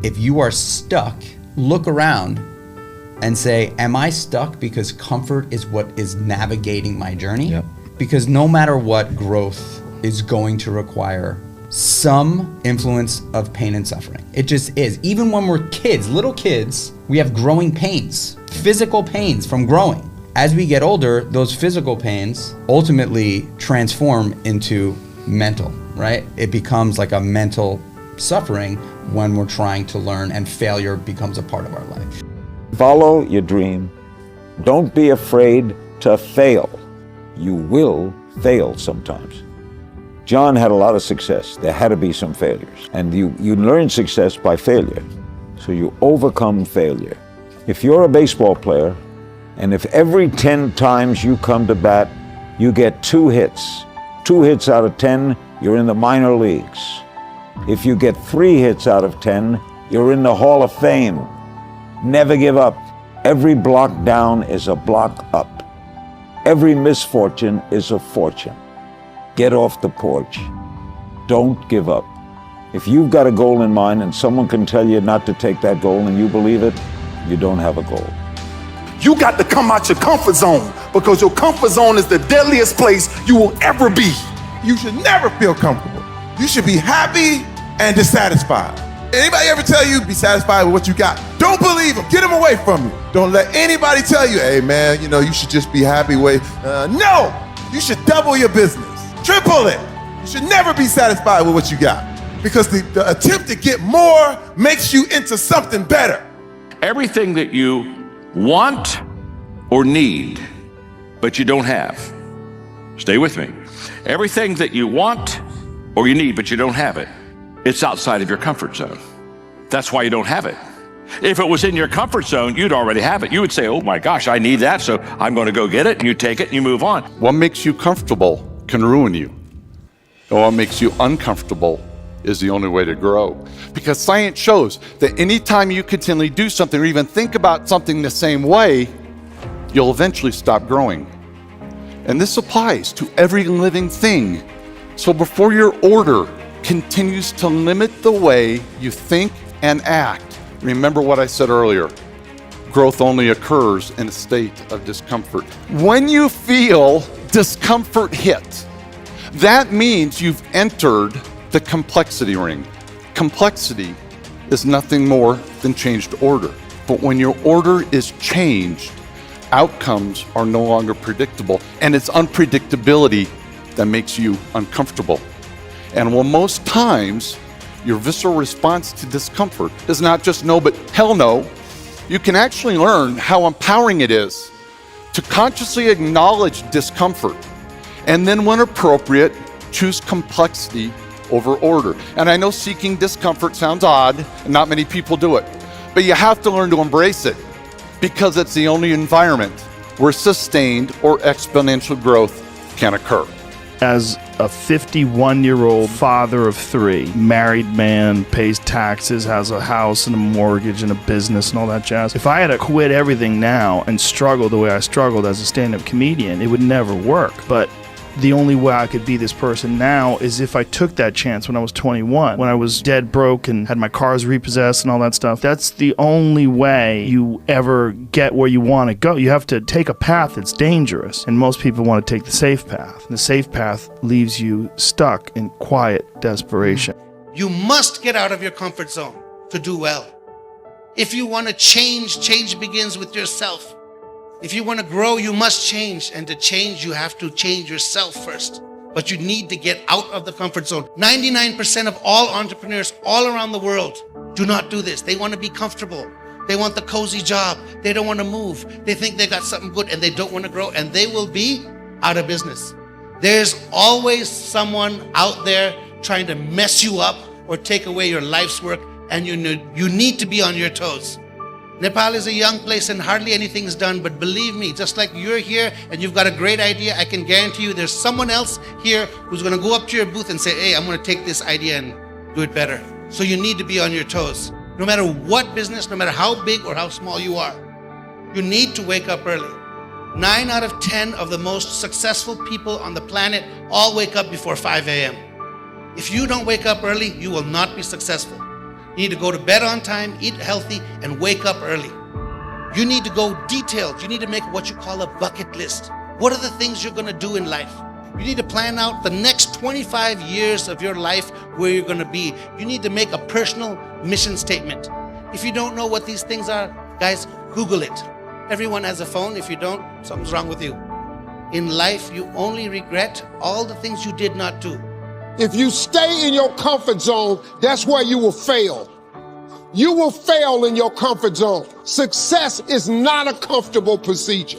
If you are stuck, look around and say, am I stuck because comfort is what is navigating my journey? Yep. Because no matter what, growth is going to require some influence of pain and suffering. It just is. Even when we're kids, little kids, we have growing pains, physical pains from growing. As we get older, those physical pains ultimately transform into mental, right? It becomes like a mental suffering when we're trying to learn, and failure becomes a part of our life. Follow your dream. Don't be afraid to fail. You will fail sometimes. John had a lot of success. There had to be some failures. And you learn success by failure. So you overcome failure. If you're a baseball player, and if every 10 times you come to bat, you get 2 hits out of 10, you're in the minor leagues. If you get 3 hits out of 10, you're in the Hall of Fame. Never give up. Every block down is a block up. Every misfortune is a fortune. Get off the porch. Don't give up. If you've got a goal in mind and someone can tell you not to take that goal and you believe it, you don't have a goal. You got to come out your comfort zone, because your comfort zone is the deadliest place you will ever be. You should never feel comfortable. You should be happy and dissatisfied. Anybody ever tell you be satisfied with what you got? Don't believe them. Get them away from you. Don't let anybody tell you, hey man, you should just be happy with. No, you should double your business, triple it. You should never be satisfied with what you got, because the attempt to get more makes you into something better. Everything that you want or need, but you don't have. Stay with me. Everything that you want or you need, but you don't have it, it's outside of your comfort zone. That's why you don't have it. If it was in your comfort zone, you'd already have it. You would say, oh my gosh, I need that, so I'm going to go get it, and you take it and you move on. What makes you comfortable can ruin you. And what makes you uncomfortable is the only way to grow. Because science shows that anytime you continually do something or even think about something the same way, you'll eventually stop growing. And this applies to every living thing. So before your order continues to limit the way you think and act, remember what I said earlier. Growth only occurs in a state of discomfort. When you feel discomfort hit, that means you've entered the complexity ring. Complexity is nothing more than changed order. But when your order is changed, outcomes are no longer predictable, and it's unpredictability that makes you uncomfortable. And well, most times, your visceral response to discomfort is not just no, but hell no. You can actually learn how empowering it is to consciously acknowledge discomfort, and then when appropriate, choose complexity over order. And I know seeking discomfort sounds odd, and not many people do it, but you have to learn to embrace it, because it's the only environment where sustained or exponential growth can occur. As a 51-year-old father of 3, married man, pays taxes, has a house and a mortgage and a business and all that jazz, if I had to quit everything now and struggle the way I struggled as a stand-up comedian, it would never work. But the only way I could be this person now is if I took that chance when I was 21, when I was dead broke and had my cars repossessed and all that stuff. That's the only way you ever get where you want to go. You have to take a path that's dangerous, and most people want to take the safe path. The safe path leaves you stuck in quiet desperation. You must get out of your comfort zone to do well. If you want to change, change begins with yourself. If you want to grow, you must change. And to change, you have to change yourself first. But you need to get out of the comfort zone. 99% of all entrepreneurs all around the world do not do this. They want to be comfortable. They want the cozy job. They don't want to move. They think they got something good and they don't want to grow, and they will be out of business. There's always someone out there trying to mess you up or take away your life's work, and you need to be on your toes. Nepal is a young place and hardly anything is done, but believe me, just like you're here and you've got a great idea, I can guarantee you there's someone else here who's going to go up to your booth and say, hey, I'm going to take this idea and do it better. So you need to be on your toes. No matter what business, no matter how big or how small you are, you need to wake up early. 9 out of 10 of the most successful people on the planet all wake up before 5 a.m. If you don't wake up early, you will not be successful. You need to go to bed on time, eat healthy, and wake up early. You need to go detailed. You need to make what you call a bucket list. What are the things you're going to do in life? You need to plan out the next 25 years of your life where you're going to be. You need to make a personal mission statement. If you don't know what these things are, guys, Google it. Everyone has a phone. If you don't, something's wrong with you. In life, you only regret all the things you did not do. If you stay in your comfort zone, that's where you will fail. You will fail in your comfort zone. Success is not a comfortable procedure.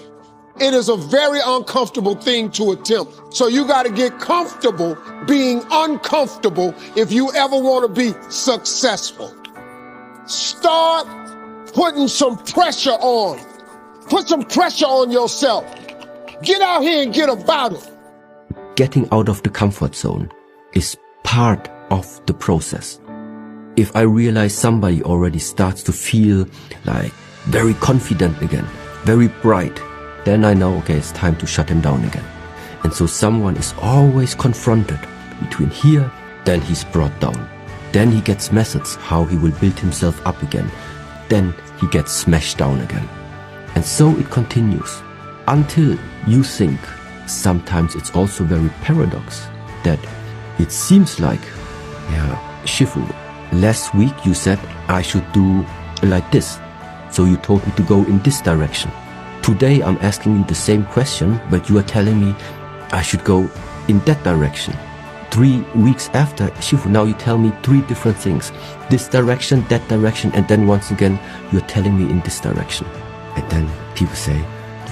It is a very uncomfortable thing to attempt. So you got to get comfortable being uncomfortable if you ever want to be successful. Start putting some pressure on. Put some pressure on yourself. Get out here and get about it. Getting out of the comfort zone is part of the process. If I realize somebody already starts to feel like very confident again, very bright, then I know, okay, it's time to shut him down again. And so someone is always confronted between here, then he's brought down. Then he gets methods how he will build himself up again. Then he gets smashed down again. And so it continues until you think, sometimes it's also very paradox, that it seems like, Shifu, last week you said I should do like this. So you told me to go in this direction. Today I'm asking you the same question, but you are telling me I should go in that direction. 3 weeks after, Shifu, now you tell me 3 different things. This direction, that direction, and then once again, you're telling me in this direction. And then people say,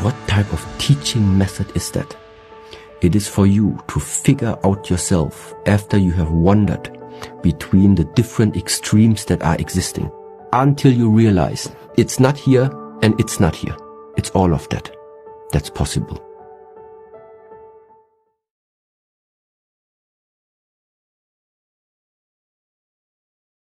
what type of teaching method is that? It is for you to figure out yourself after you have wandered between the different extremes that are existing, until you realize it's not here and it's not here. It's all of that. That's possible.